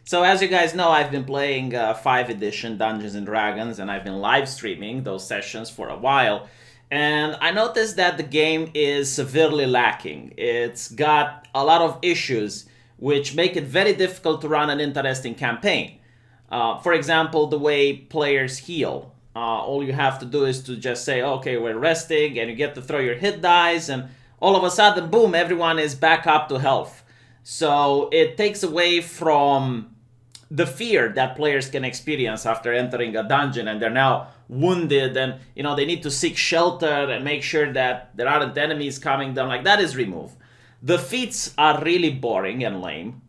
So as you guys know, I've been playing 5th edition Dungeons and Dragons, and I've been live streaming those sessions for a while. And I noticed that the game is severely lacking. It's got a lot of issues which make it very difficult to run an interesting campaign. For example, the way players heal. All you have to do is to just say, okay, we're resting, and you get to throw your hit dice, and all of a sudden, boom, everyone is back up to health. So it takes away from the fear that players can experience after entering a dungeon and they're now wounded and they need to seek shelter and make sure that there aren't enemies coming down. Like, that is removed. The feats are really boring and lame.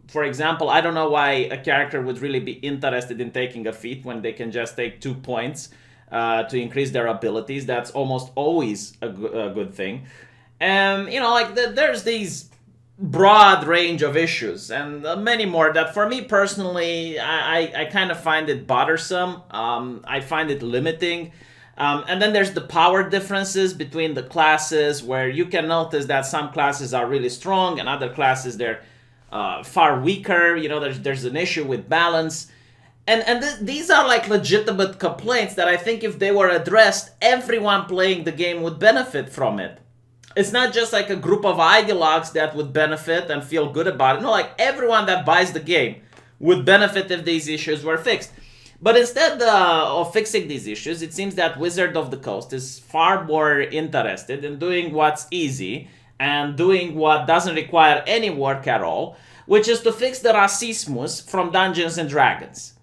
For example, I don't know why a character would really be interested in taking a feat when they can just take 2 points to increase their abilities. That's almost always a good thing. And there's these broad range of issues and many more that for me personally I kind of find it bothersome. I find it limiting. And then there's the power differences between the classes, where you can notice that some classes are really strong and other classes they're far weaker. There's an issue with balance. And these are like legitimate complaints that I think if they were addressed, everyone playing the game would benefit from it. It's not just like a group of ideologues that would benefit and feel good about it. No, like everyone that buys the game would benefit if these issues were fixed. But instead of fixing these issues, it seems that Wizard of the Coast is far more interested in doing what's easy and doing what doesn't require any work at all, which is to fix the racismus from Dungeons and Dragons.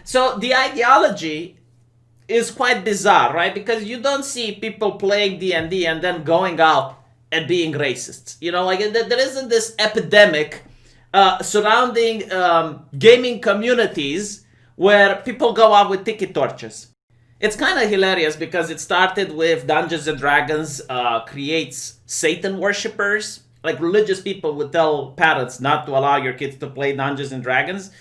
So the ideology is quite bizarre, right? Because you don't see people playing D&D and then going out and being racists. There isn't this epidemic surrounding gaming communities where people go out with tiki torches. It's kind of hilarious because it started with Dungeons and Dragons creates Satan worshippers. Like, religious people would tell parents not to allow your kids to play Dungeons and Dragons.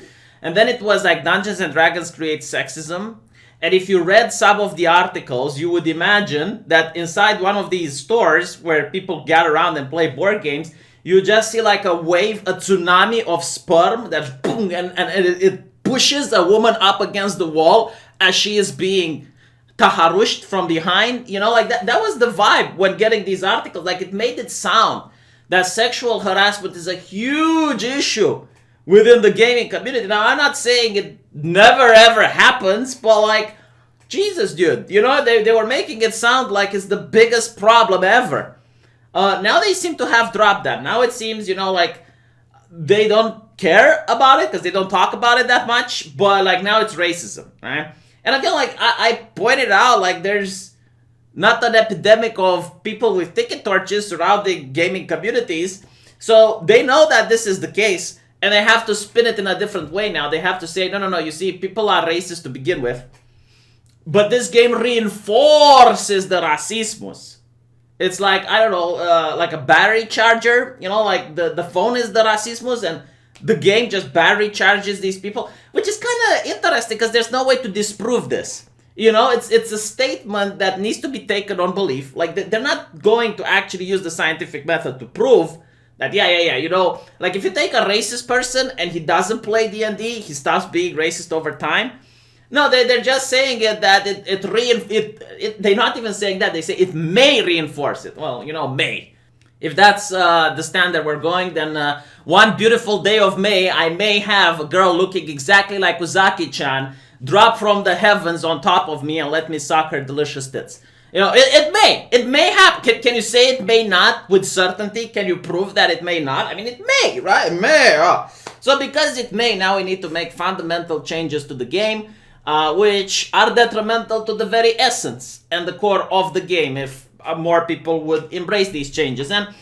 And then it was like Dungeons and Dragons creates sexism. And if you read some of the articles, you would imagine that inside one of these stores where people gather around and play board games, you just see like a wave, a tsunami of sperm that boom, and it pushes a woman up against the wall as she is being taharushed from behind. That was the vibe when getting these articles. Like, it made it sound that sexual harassment is a huge issue within the gaming community. Now, I'm not saying it never ever happens, but like, Jesus, dude, they were making it sound like it's the biggest problem ever. Now they seem to have dropped that. Now it seems, like they don't care about it because they don't talk about it that much, but like now it's racism, right? And again, like I pointed out, like there's not an epidemic of people with ticket torches surrounding gaming communities, so they know that this is the case. And they have to spin it in a different way now. They have to say, no, you see, people are racist to begin with. But this game reinforces the racismus. It's like, I don't know, like a battery charger. Like the phone is the racismus and the game just battery charges these people. Which is kind of interesting because there's no way to disprove this. It's a statement that needs to be taken on belief. Like, they're not going to actually use the scientific method to prove that, like if you take a racist person and he doesn't play D&D, he stops being racist over time. No, they're just saying it that they're not even saying that. They say it may reinforce it. Well, may. If that's the standard we're going, then one beautiful day of May, I may have a girl looking exactly like Uzaki-chan drop from the heavens on top of me and let me suck her delicious tits. It may happen. Can you say it may not with certainty? Can you prove that it may not? I mean, it may, right? It may. So because it may, now we need to make fundamental changes to the game, which are detrimental to the very essence and the core of the game if more people would embrace these changes. And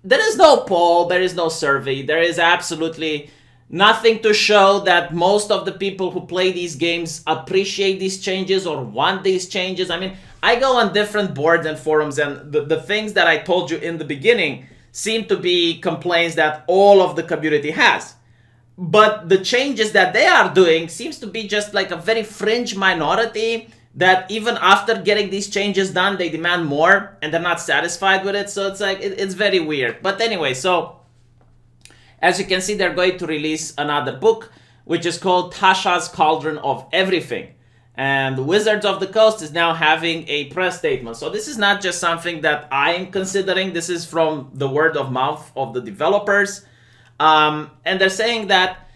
there is no poll, there is no survey, there is absolutely nothing to show that most of the people who play these games appreciate these changes or want these changes. I mean, I go on different boards and forums, and the things that I told you in the beginning seem to be complaints that all of the community has. But the changes that they are doing seems to be just like a very fringe minority that even after getting these changes done, they demand more and they're not satisfied with it. So it's like, it's very weird. But anyway, so As you can see, they're going to release another book, which is called Tasha's Cauldron of Everything. And Wizards of the Coast is now having a press statement. So this is not just something that I am considering. This is from the word of mouth of the developers. And they're saying that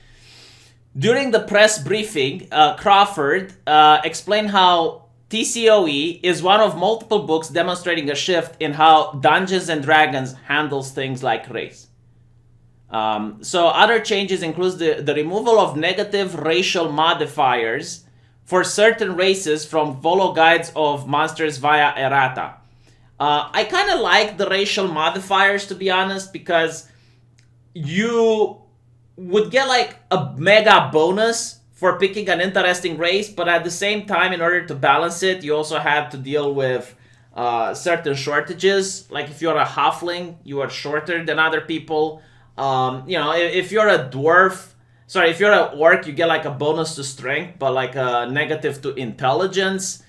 during the press briefing, Crawford explained how TCOE is one of multiple books demonstrating a shift in how Dungeons and Dragons handles things like race. So other changes include the removal of negative racial modifiers for certain races from Volo guides of monsters via errata. I kind of like the racial modifiers, to be honest, because you would get like a mega bonus for picking an interesting race, but at the same time, in order to balance it, you also had to deal with certain shortages. Like if you're a halfling, you are shorter than other people. If you're a if you're an orc, you get like a bonus to strength, but like a negative to intelligence.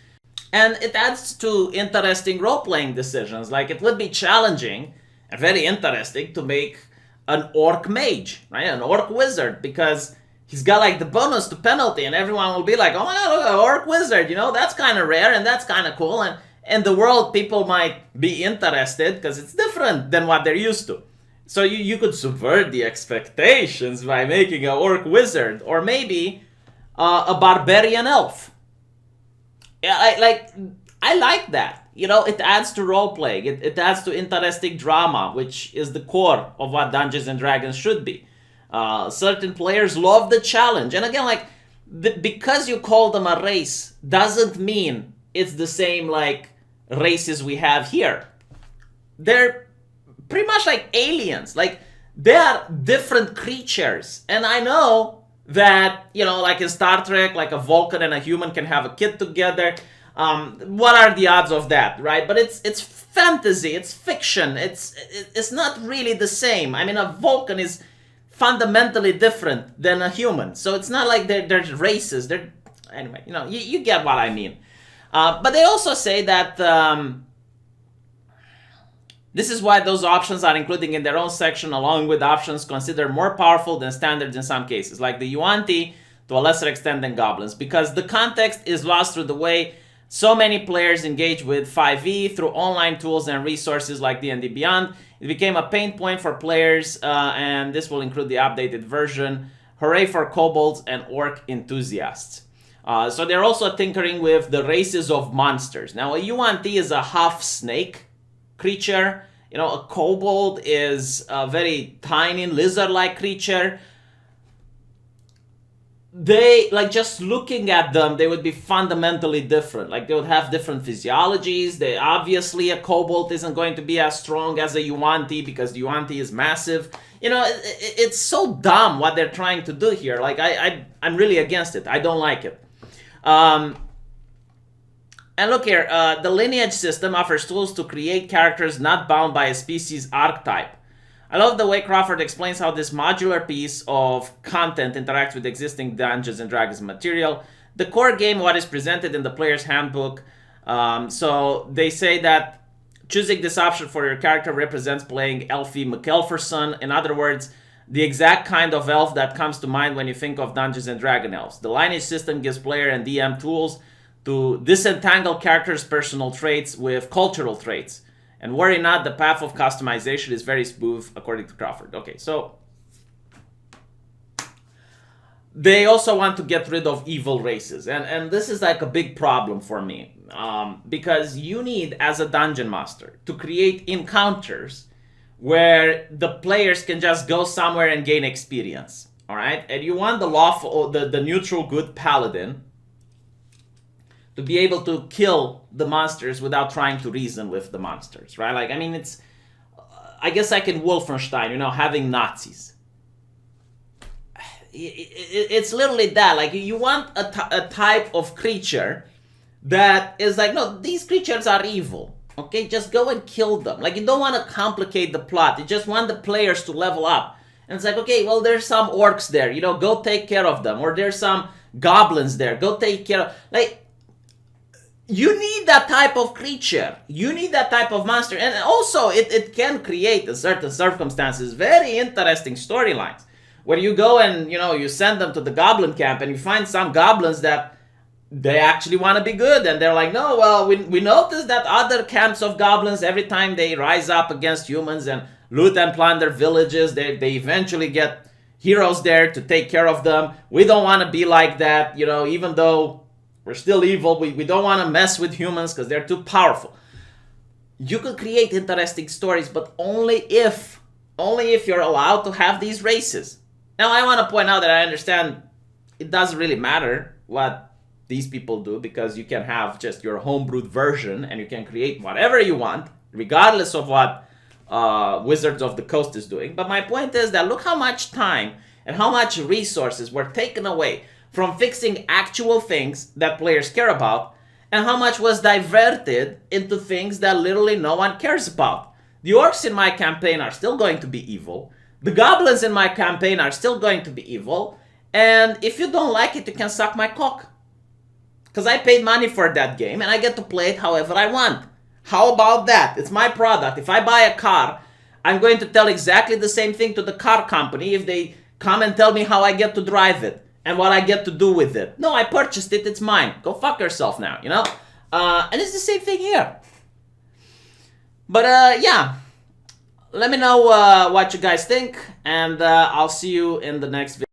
And it adds to interesting role-playing decisions. Like it would be challenging and very interesting to make an orc mage, right? An orc wizard, because he's got like the bonus to penalty, and everyone will be like, oh my god, look, an orc wizard, that's kind of rare and that's kind of cool. And in the world, people might be interested because it's different than what they're used to. So you could subvert the expectations by making an orc wizard, or maybe a barbarian elf. Yeah, I like that. It adds to role-playing. It adds to interesting drama, which is the core of what Dungeons and Dragons should be. Certain players love the challenge. And again, because you call them a race doesn't mean it's the same like races we have here. They're pretty much like aliens. Like, they are different creatures. And I know that, like in Star Trek, like a Vulcan and a human can have a kid together. What are the odds of that, right? But it's fantasy, it's fiction, it's not really the same. I mean, a Vulcan is fundamentally different than a human, so it's not like they're races. Anyway, you get what I mean. But they also say that this is why those options are included in their own section, along with options considered more powerful than standards in some cases, like the Yuan-Ti, to a lesser extent than goblins, because the context is lost through the way so many players engage with 5e through online tools and resources like D&D Beyond. It became a pain point for players, and this will include the updated version. Hooray for kobolds and orc enthusiasts. So they're also tinkering with the races of monsters. Now, a Yuan-Ti is a half snake creature. A kobold is a very tiny lizard-like creature. They, just looking at them, they would be fundamentally different. Like, they would have different physiologies. Obviously, a kobold isn't going to be as strong as a Yuan-Ti because the Yuan-Ti is massive. It's so dumb what they're trying to do here. Like, I'm really against it. I don't like it. And look here, the lineage system offers tools to create characters not bound by a species archetype. I love the way Crawford explains how this modular piece of content interacts with existing Dungeons and Dragons material. The core game, what is presented in the player's handbook. So they say that choosing this option for your character represents playing Elfie McElferson. In other words, the exact kind of elf that comes to mind when you think of Dungeons and Dragon elves. The lineage system gives player and DM tools to disentangle characters' personal traits with cultural traits. And worry not, the path of customization is very smooth, according to Crawford. Okay, so they also want to get rid of evil races. And this is like a big problem for me. Because you need, as a dungeon master, to create encounters where the players can just go somewhere and gain experience. All right? And you want the lawful, the neutral good paladin to be able to kill the monsters without trying to reason with the monsters, right? Like, I mean, it's, I guess like in Wolfenstein, having Nazis. It's literally that. Like, you want a type of creature that is like, no, these creatures are evil, okay? Just go and kill them. Like, you don't want to complicate the plot. You just want the players to level up. And it's like, okay, well, there's some orcs there, go take care of them. Or there's some goblins there, go take care of, like, You need that type of creature. You need that type of monster. And also, it can create, in certain circumstances, very interesting storylines. Where you go and, you send them to the goblin camp and you find some goblins that they actually want to be good. And they're like, no, well, we noticed that other camps of goblins, every time they rise up against humans and loot and plunder villages, they eventually get heroes there to take care of them. We don't want to be like that, even though we're still evil. We don't want to mess with humans because they're too powerful. You could create interesting stories, but only if you're allowed to have these races. Now, I want to point out that I understand it doesn't really matter what these people do, because you can have just your homebrewed version and you can create whatever you want, regardless of what Wizards of the Coast is doing. But my point is that look how much time and how much resources were taken away from fixing actual things that players care about, and how much was diverted into things that literally no one cares about. The orcs in my campaign are still going to be evil. The goblins in my campaign are still going to be evil. And if you don't like it, you can suck my cock. Because I paid money for that game and I get to play it however I want. How about that? It's my product. If I buy a car, I'm going to tell exactly the same thing to the car company if they come and tell me how I get to drive it and what I get to do with it. No, I purchased it. It's mine. Go fuck yourself now, And it's the same thing here. But yeah, let me know what you guys think, and I'll see you in the next video.